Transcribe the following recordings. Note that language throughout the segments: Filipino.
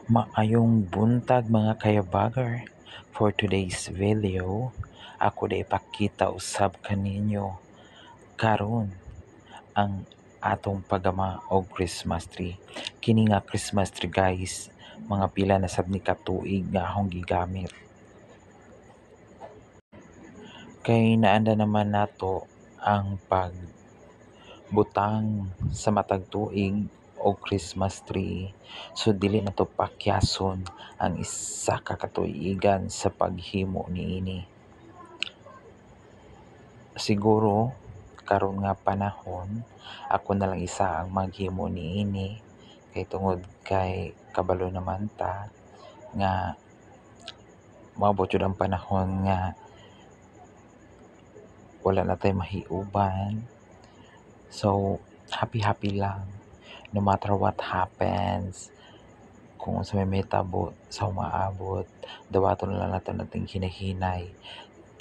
Maayong buntag mga kayabagar. For today's video, ako day ipakita usab kaninyo karon ang atong pagama og Christmas tree. Kini nga Christmas tree guys, mga pila na sab ni katuig nga akong gigamit. Kay naanda naman nato ang pagbutang sa matag tuig o Christmas tree, so dili na to pakyason ang isa ka katuigan sa paghimo niini. Siguro karon nga panahon ako na lang isa ang maghimo niini, kay tungod kay kabalo naman ta nga maabot jud ang panahon nga wala na tay mahiuban. So happy lang no matter what happens. Kung sa may tabo sa umaabot, dawaton na lang natin hinahinay.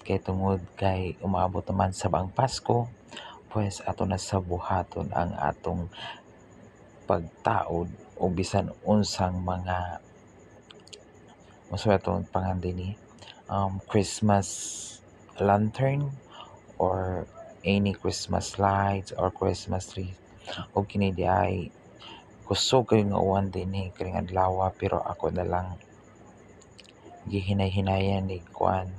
Kay tungod kay umaabot naman sa ang Pasko, pues ato na sa buhaton ang atong pagtaod o bisan unsang mga atong pangandini Christmas lantern or any Christmas lights or Christmas tree. O kini di ay kusog kayo nga uwan din karing adlaw, pero ako na lang gihinay-hinayan ni kuan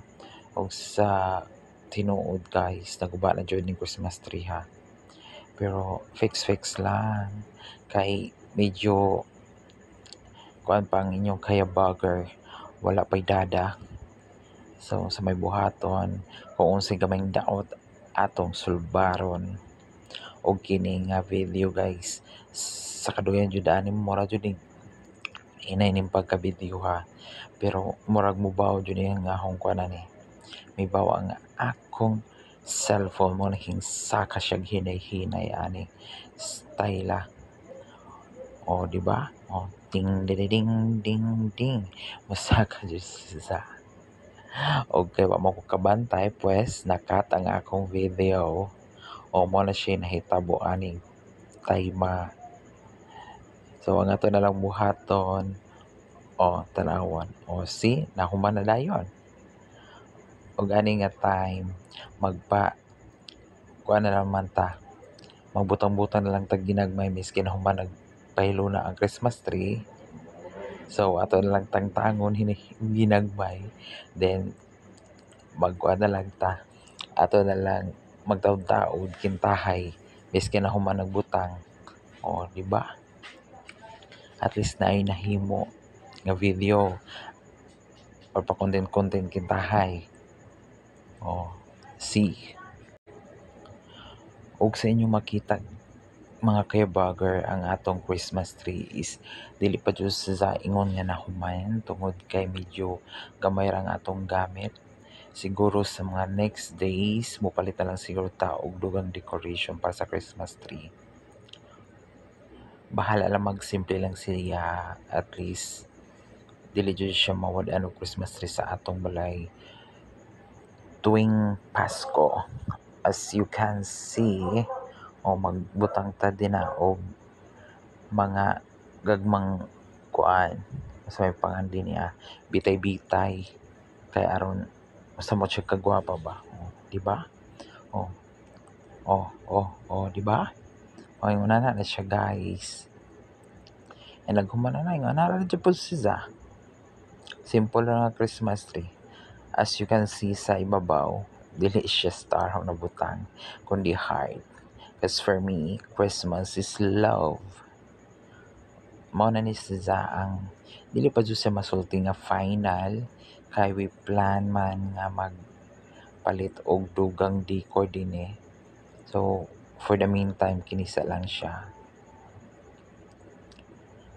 og sa tinuod guys, naguba na jud ning Christmas tree ha. Pero fix lang kay medyo kuan pa ang inyong kayabagar, wala pa'y dada. So sa may buhaton, kung unsay gamayng daot atong sulbaron og kini nga video guys. Sa kaduyan jud ani mura jud ni inay ning pagka-video ha. Pero murag mubaw jud nga akong kuan ani. May bawa nga akong cellphone mo naging saka siya hinay-hinay ani style. O di ba? O ding ding ding ding ding. Masaka jud sa okay, wa mo ko kabantay pues nakat ang akong video. O mo na siya nahitabo aning tayma. So ang ato na lang buhaton o tanawon. O see, nahuman na dayon. Og ani nga time kuan na naman ta. Magbutang-butang na lang tag ginagmay miski na human nagpahilo na ang Christmas tree. So ato na lang tangtangon ginagmay. Then magkuan na lang ta. Ato na lang magtaud-taud kintahay miski na human nagbutang. O di ba? At least na ay nahimo nga video or pa content kintahay. O see. Og sa inyo makita mga kayabagar, ang atong Christmas tree is dili pa jud sa ingon nga nahuman tungod kay medyo gamay ra nga atong gamit. Siguro sa mga next days mopalit na lang siguro ta og dugang decoration para sa Christmas tree. Bahala lang magsimple lang siya, at least dili jud siya mawad-an og Christmas tree sa atong balay tuwing Pasko. As you can see, o magbutang ta din na og mga gagmang kuan sa may pangandi niya, bitay-bitay kay aron sa mo siya kagwapa ba, o, di ba? O di ba? O yung na siya guys. And naghuman na yung ana ra jud siya. Simple lang nga Christmas tree. As you can see sa ibabaw, dili siya star na butang, kundi heart. Because for me, Christmas is love. Mao na ni siya ang dili pa jud siya masulti nga final, kay we plan man nga magpalit og dugang decor dinhi. So for the meantime kinisa lang siya.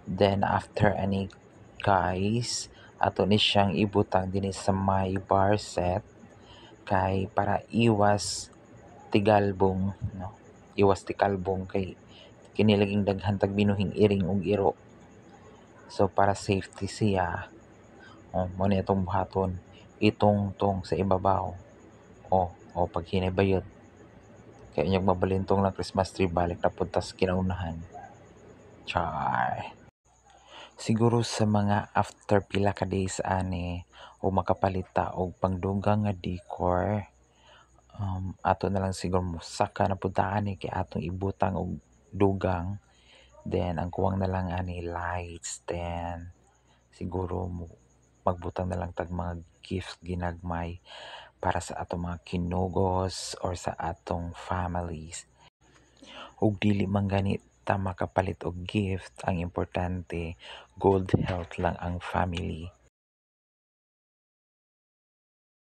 Then after ani guys, ato ni siyang ibutang dinhi sa may bar set kay para iwas tigalbong, no? Iwas tikalbong kay kini laging daghan tag binuhing iring ug iro. So para safety siya, mo ni itong buhaton itong sa ibabaw. O pag hinibayot kay inyong mabalintong lang Christmas tree, balik na punta sa kinaunahan. Char. Siguro sa mga after pila ka days ani o makapalita og pangdugang nga decor, ato na lang siguro mosaka na pud ta ani kay atong ibutang og dugang. Then ang kuwang na lang ani lights, then siguro magbutang na lang tag mga gifts ginagmay para sa atong mga kinugos or sa atong families. Ug dili man gani ta makapalit og gift, ang importante good health lang ang family.